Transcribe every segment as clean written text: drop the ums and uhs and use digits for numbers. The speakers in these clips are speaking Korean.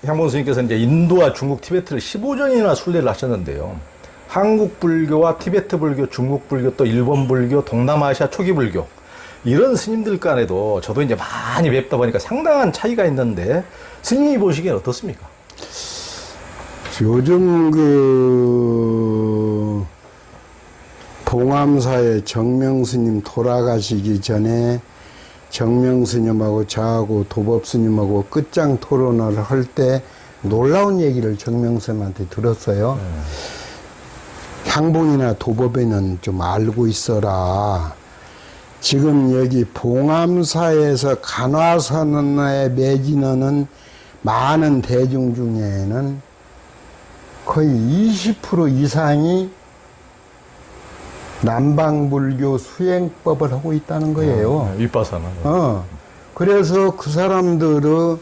향봉 스님께서 이제 인도와 중국, 티베트를 15년이나 순례를 하셨는데요. 한국 불교와 티베트 불교, 중국 불교, 또 일본 불교, 동남아시아 초기 불교, 이런 스님들 간에도 저도 이제 많이 뵙다 보니까 상당한 차이가 있는데, 스님이 보시기엔 어떻습니까? 요즘 봉암사의 정명스님 돌아가시기 전에 정명스님하고 저하고 도법스님하고 끝장 토론을 할 때 놀라운 얘기를 정명스님한테 들었어요. 향봉이나 도법에는 좀 알고 있어라. 지금 여기 봉암사에서 간화선언에 매진하는 많은 대중 중에는 거의 20% 이상이 남방불교 수행법을 하고 있다는 거예요. 윗바사나. 그래서 그 사람들의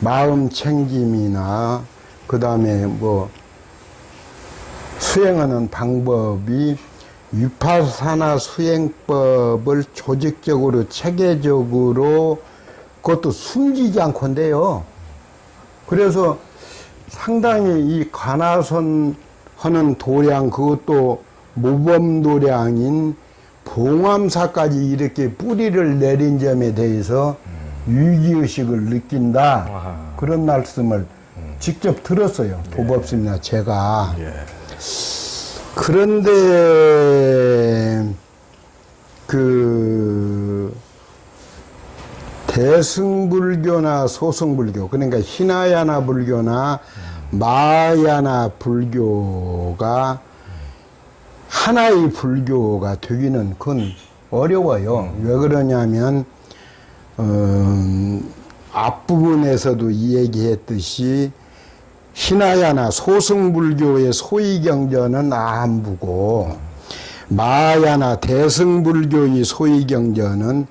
마음 챙김이나, 그 다음에 수행하는 방법이 위파사나 수행법을 조직적으로, 체계적으로, 그것도 숨기지 않건데요. 그래서 상당히 이 관화선 하는 도량, 그것도 모범도량인 봉암사까지 이렇게 뿌리를 내린 점에 대해서 위기의식을 느낀다. 그런 말씀을 직접 들었어요. 도법스님이나 제가. 그런데 대승불교나 소승불교, 그러니까 히나야나 불교나 마하야나 불교가 하나의 불교가 되기는 그건 어려워요. 왜 그러냐면 앞부분에서도 이 얘기했듯이 히나야나 소승불교의 소위경전은 아함부고, 마하야나 대승불교의 소위경전은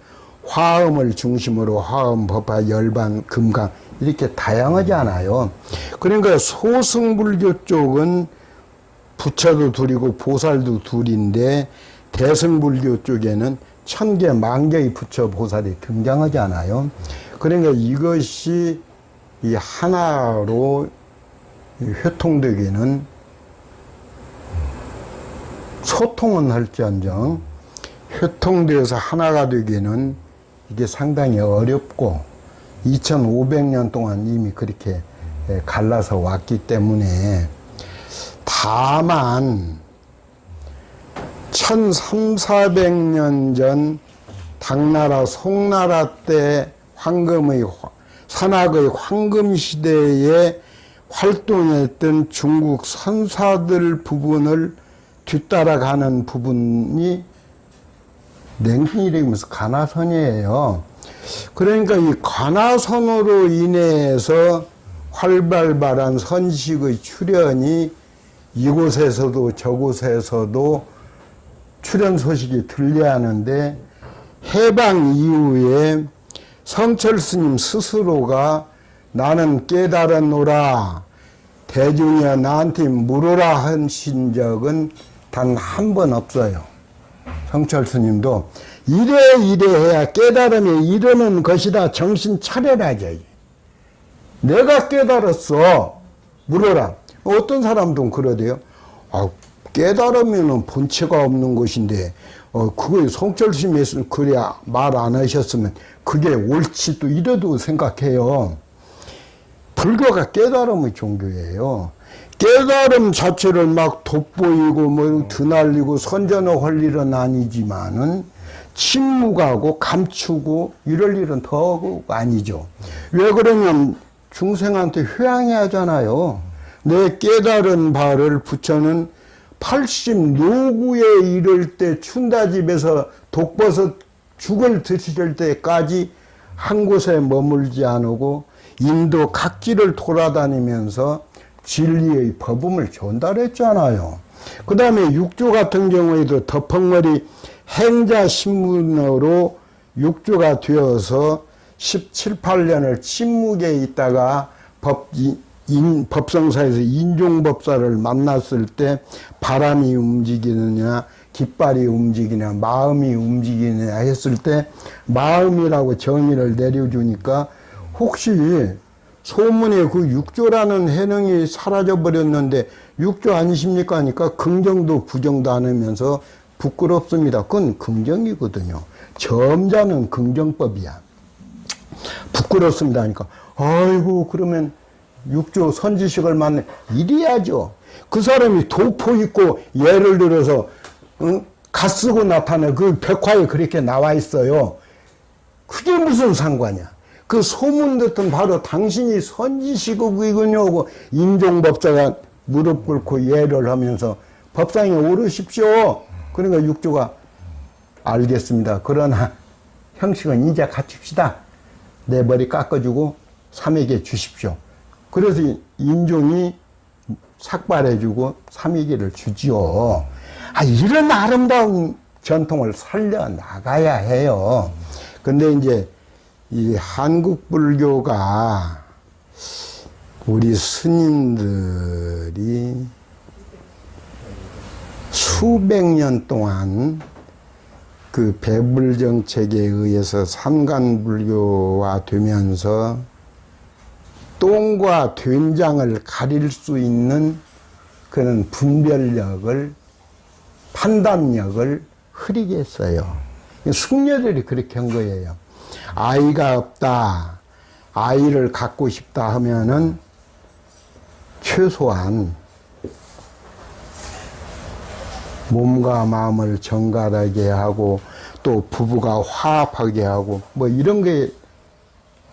화음을 중심으로 화음, 법화, 열반, 금강 이렇게 다양하지 않아요. 그러니까 소승불교 쪽은 부처도 둘이고 보살도 둘인데, 대승불교 쪽에는 1000개, 10,000개의 부처, 보살이 등장하지 않아요. 그러니까 이것이 이 하나로 회통되기는, 소통은 할지언정 회통되어서 하나가 되기는 이게 상당히 어렵고, 2500년 동안 이미 그렇게 갈라서 왔기 때문에, 다만 1300~1400년 전 당나라 송나라 때 산악의 황금 시대에 활동했던 중국 선사들 부분을 뒤따라가는 부분이 냉신이라면서 간화선이에요. 그러니까 이 간화선으로 인해서 활발발한 선식의 출현이 이곳에서도 저곳에서도 출현 소식이 들려하는데, 해방 이후에 성철 스님 스스로가 나는 깨달았노라, 대중이여 나한테 물어라 하신 적은 단 한 번 없어요. 성철 스님도 이래 해야 깨달음에 이르는 것이다, 정신 차려라지. 내가 깨달았어, 물어라. 어떤 사람도 그러대요. 깨달으면은 본체가 없는 것인데, 그거 성철 스님이 그래 말 안 하셨으면 그게 옳지, 또 이래도 생각해요. 불교가 깨달음의 종교예요. 깨달음 자체를 막 돋보이고 드날리고 선전할 일은 아니지만은 침묵하고 감추고 이럴 일은 더 아니죠. 왜 그러냐면 중생한테 회양해야 하잖아요. 내 깨달은 바를 부처는 80노구에 이를 때 춘다집에서 독버섯 죽을 드실 때까지 한 곳에 머물지 않고 인도 각지를 돌아다니면서 진리의 법음을 전달했잖아요. 그 다음에 육조 같은 경우에도 덮엉머리 행자신문으로 육조가 되어서 17, 18년을 침묵에 있다가 법성사에서 인종법사를 만났을 때 바람이 움직이느냐 깃발이 움직이냐 마음이 움직이느냐 했을 때 마음이라고 정의를 내려주니까 혹시 소문에 그 육조라는 해능이 사라져 버렸는데 육조 아니십니까 하니까 긍정도 부정도 안 하면서 부끄럽습니다. 그건 긍정이거든요. 점자는 긍정법이야. 부끄럽습니다 하니까 아이고 그러면 육조 선지식을 만나 이래야죠. 그 사람이 도포 있고 예를 들어서 갓 쓰고 나타나 그 백화에 그렇게 나와 있어요. 그게 무슨 상관이야. 그 소문 듣던 바로 당신이 선지식이군요 하고 임종법사가 무릎 꿇고 예를 하면서 법상에 오르십시오. 그러니까 육조가 알겠습니다. 그러나 형식은 이제 갖춥시다. 내 머리 깎아주고 삼에게 주십시오. 그래서 임종이 삭발해주고 삼위기를 주지요. 이런 아름다운 전통을 살려나가야 해요. 근데 이제 이 한국 불교가 우리 스님들이 수백 년 동안 그 배불 정책에 의해서 삼간불교화 되면서 똥과 된장을 가릴 수 있는 그런 분별력을, 판단력을 흐리게 했어요. 승려들이 그렇게 한 거예요. 아이가 없다, 아이를 갖고 싶다 하면은 최소한 몸과 마음을 정갈하게 하고 또 부부가 화합하게 하고 뭐 이런 게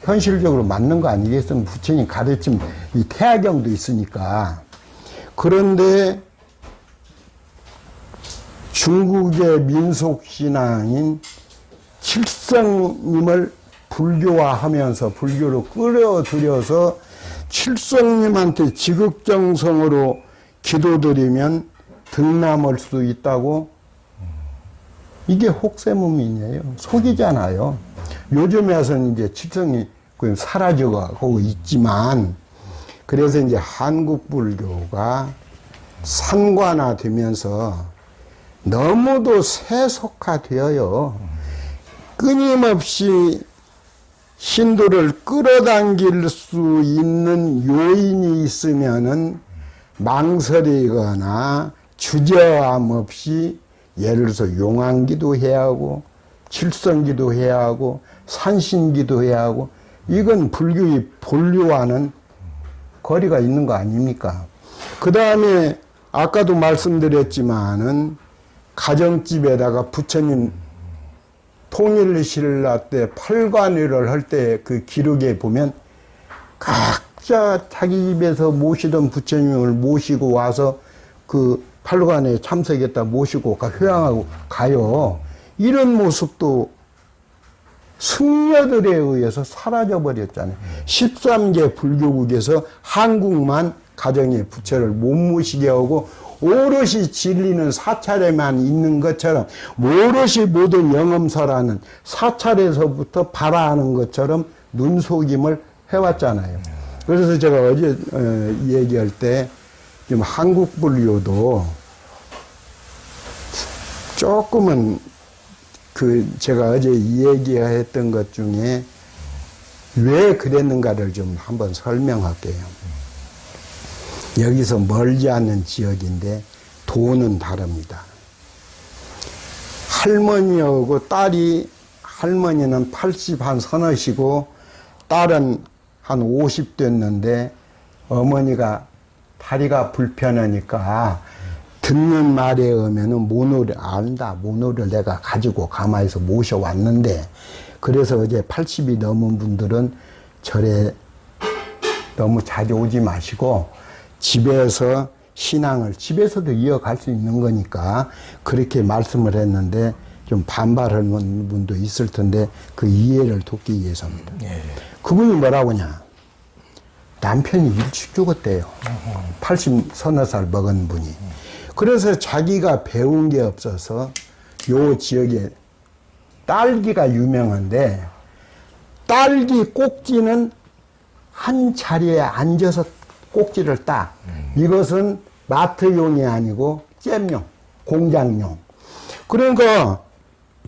현실적으로 맞는 거 아니겠습니까? 부처님 가르침 이 태화경도 있으니까. 그런데 중국의 민속신앙인 칠성님을 불교화하면서 불교로 끌어들여서 칠성님한테 지극정성으로 기도드리면 등남할 수 있다고. 이게 혹세무민이에요. 속이잖아요. 요즘에 와서는 이제 칠성이 사라져가고 있지만, 그래서 이제 한국 불교가 산관화되면서 너무도 세속화되어요. 끊임없이 신도를 끌어당길 수 있는 요인이 있으면은 망설이거나 주저함 없이 예를 들어서 용왕기도 해야 하고 칠성기도 해야 하고 산신기도 해야 하고, 이건 불교의 본류와는 거리가 있는 거 아닙니까? 그 다음에 아까도 말씀드렸지만은 가정집에다가 부처님 통일신라 때 팔관위를 할 때 그 기록에 보면 각자 자기 집에서 모시던 부처님을 모시고 와서 그 팔관에 참석했다 모시고 회양하고 가요. 이런 모습도 승려들에 의해서 사라져 버렸잖아요. 13개 불교국에서 한국만 가정의 부처를 못 모시게 하고 오롯이 진리는 사찰에만 있는 것처럼, 오롯이 모든 영엄서라는 사찰에서부터 발화하는 것처럼 눈속임을 해왔잖아요. 그래서 제가 어제 얘기할 때 좀 한국 불교도 조금은 제가 어제 얘기했던 것 중에 왜 그랬는가를 좀 한번 설명할게요. 여기서 멀지 않은 지역인데 도는 다릅니다. 할머니하고 딸이, 할머니는 80 한 서너시고 딸은 한 50 됐는데 어머니가 다리가 불편하니까 듣는 말에 의하면은 모노를 안다. 모노를 내가 가지고 가마에서 모셔왔는데, 그래서 어제 80이 넘은 분들은 절에 너무 자주 오지 마시고 집에서 신앙을 집에서도 이어갈 수 있는 거니까 그렇게 말씀을 했는데 좀 반발하는 분도 있을 텐데 그 이해를 돕기 위해서입니다. 예. 그분이 뭐라고 하냐. 남편이 일찍 죽었대요. 80 서너 살 먹은 분이. 그래서 자기가 배운 게 없어서 요 지역에 딸기가 유명한데 딸기 꼭지는 한 자리에 앉아서 꼭지를 따. 이것은 마트용이 아니고 잼용, 공장용. 그러니까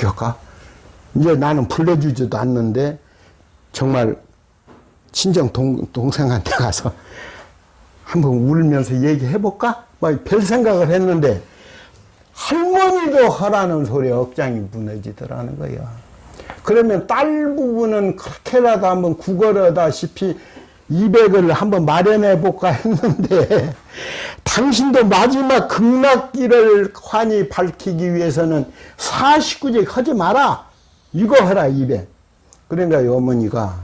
자기가 이제 나는 불러주지도 않는데 정말 친정 동생한테 가서 한번 울면서 얘기해볼까? 막 별 생각을 했는데 할머니도 하라는 소리에 억장이 무너지더라는 거예요. 그러면 딸 부부는 그렇게라도 한번 구걸하다시피 200을 한번 마련해 볼까 했는데 당신도 마지막 극락길을 환히 밝히기 위해서는 49제 하지 마라. 이거 해라 200. 그러니까 어머니가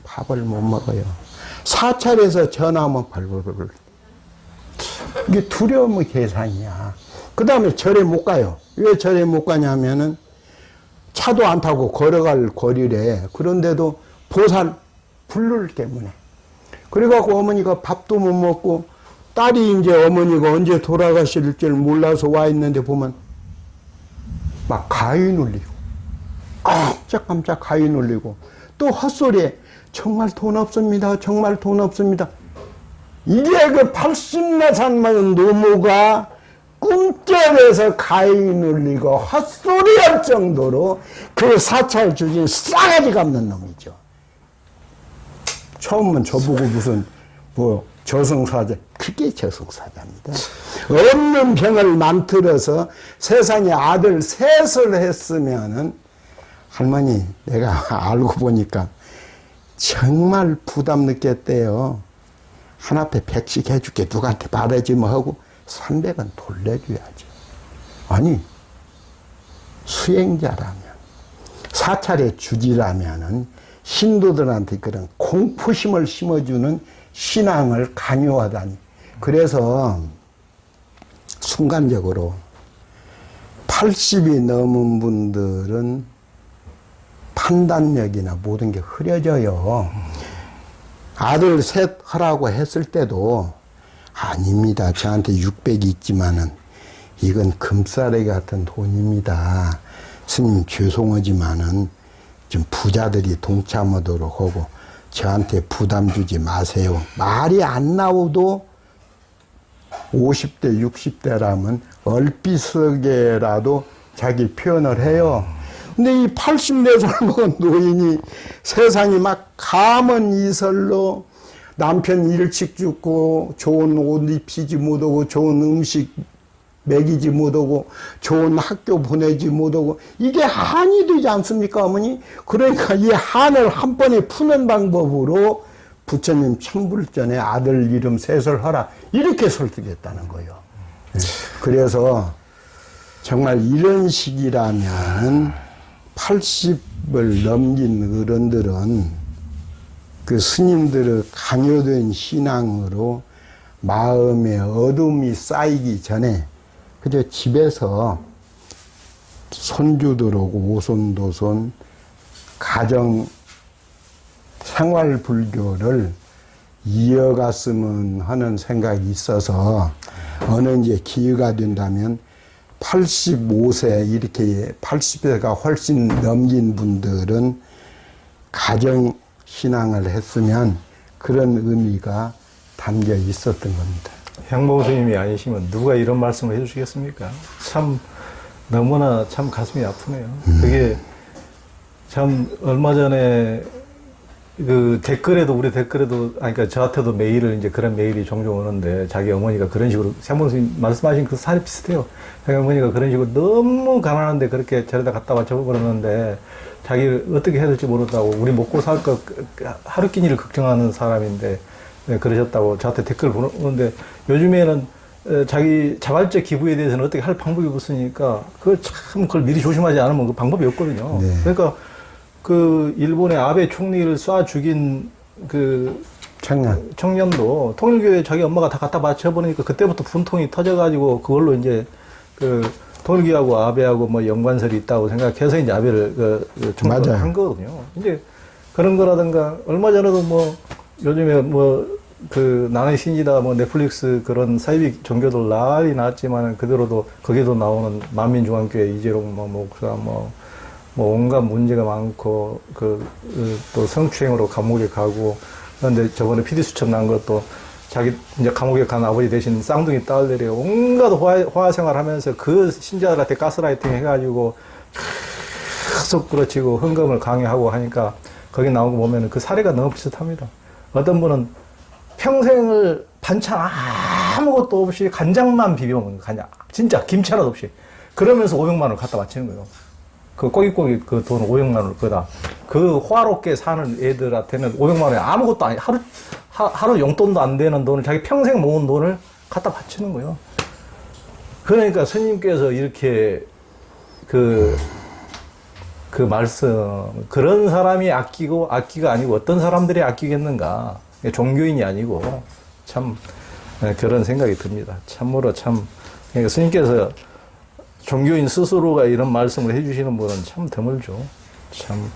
밥을 못 먹어요. 사찰에서 전화하면 발벌벌. 이게 두려움의 계산이야. 그 다음에 절에 못 가요. 왜 절에 못 가냐면은 차도 안 타고 걸어갈 거리래. 그런데도 보살 불를 때문에. 그래갖고 어머니가 밥도 못 먹고 딸이 이제 어머니가 언제 돌아가실 줄 몰라서 와 있는데 보면 막 가위 눌리고 깜짝깜짝 가위 눌리고 또 헛소리에 정말 돈 없습니다. 정말 돈 없습니다. 이게 그 80나산 먹은 노모가 꿈쩍에서 가위 눌리고 헛소리할 정도로 그 사찰 주진 싸가지 갚는 놈이죠. 처음은 저보고 무슨 뭐 저승사자, 그게 저승사자입니다. 없는 병을 만들어서 세상에 아들 셋을 했으면은 할머니 내가 알고 보니까 정말 부담 느꼈대요. 한 앞에 100씩 해줄게. 누구한테 바라지 뭐 하고 300은 돌려줘야지. 아니 수행자라면 사찰의 주지라면은 신도들한테 그런 공포심을 심어주는 신앙을 강요하다니. 그래서 순간적으로 80이 넘은 분들은 판단력이나 모든 게 흐려져요. 아들 셋 하라고 했을 때도 아닙니다. 저한테 600이 있지만은 이건 금싸레기 같은 돈입니다. 스님 죄송하지만은 좀 부자들이 동참하도록 하고 저한테 부담 주지 마세요. 말이 안 나오도 50대, 60대라면 얼핏하게라도 자기 표현을 해요. 근데 이 84살 먹은 노인이 세상이 막 감은 이설로 남편 일찍 죽고 좋은 옷 입히지 못하고 좋은 음식 먹이지 못하고 좋은 학교 보내지 못하고 이게 한이 되지 않습니까 어머니? 그러니까 이 한을 한 번에 푸는 방법으로 부처님 천불전에 아들 이름 셋을 하라 이렇게 설득했다는 거예요. 그래서 정말 이런 식이라면 80을 넘긴 어른들은 그 스님들의 강요된 신앙으로 마음에 어둠이 쌓이기 전에 그저 집에서 손주들 오고 오손도손 가정 생활 불교를 이어갔으면 하는 생각이 있어서 어느 이제 기회가 된다면 85세 이렇게 80세가 훨씬 넘긴 분들은 가정 신앙을 했으면 그런 의미가 담겨 있었던 겁니다. 향모 스님이 아니시면 누가 이런 말씀을 해주시겠습니까? 참 너무나 참 가슴이 아프네요. 그게 참 얼마 전에 그 댓글에도 우리 댓글에도 그러니까 저한테도 메일을 이제 그런 메일이 종종 오는데 자기 어머니가 그런 식으로 향모 스님 말씀하신 그 살이 비슷해요. 자기 어머니가 그런 식으로 너무 가난한데 그렇게 저러다 갔다 와 접어버렸는데 자기를 어떻게 해야 될지 모른다고 우리 먹고 살 거 하루 끼니를 걱정하는 사람인데 네, 그러셨다고 저한테 댓글을 보는데 요즘에는 자기 자발적 기부에 대해서는 어떻게 할 방법이 없으니까 그걸 미리 조심하지 않으면 그 방법이 없거든요. 네. 그러니까 그 일본의 아베 총리를 쏴 죽인 그 청년도 통일교에 자기 엄마가 다 갖다 바쳐버리니까 그때부터 분통이 터져가지고 그걸로 이제 그 통일교하고 아베하고 뭐 연관설이 있다고 생각해서 이제 아베를 총리를 한 거거든요. 이제 그런 거라든가 얼마 전에도 뭐 요즘에 뭐 그 나는 신이다 뭐 넷플릭스 그런 사이비 종교들 난리 났지만 그대로도 거기도 나오는 만민중앙교회 이재용 뭐 목사 뭐 온갖 문제가 많고 또 성추행으로 감옥에 가고 그런데 저번에 PD 수첩 난 것도 자기 이제 감옥에 간 아버지 대신 쌍둥이 딸들이 온갖 화생활 하면서 그 신자들한테 가스라이팅 해가지고 계속 그렇지고 헌금을 강요하고 하니까 거기 나온 거 보면 그 사례가 너무 비슷합니다. 어떤 분은 평생을 반찬 아무것도 없이 간장만 비벼 먹는 거, 간장. 진짜 김치 하나도 없이. 그러면서 500만 원을 갖다 바치는 거예요. 그 꼬깃꼬깃 그 돈 500만 원을 거다. 그 호화롭게 사는 애들한테는 500만 원이 아무것도 아니, 하루 용돈도 안 되는 돈을 자기 평생 모은 돈을 갖다 바치는 거예요. 그러니까 스님께서 이렇게 그 말씀, 그런 사람이 아끼가 아니고 어떤 사람들이 아끼겠는가. 종교인이 아니고 참 그런 생각이 듭니다. 참으로 참, 그러니까 스님께서 종교인 스스로가 이런 말씀을 해주시는 분은 참 드물죠. 참.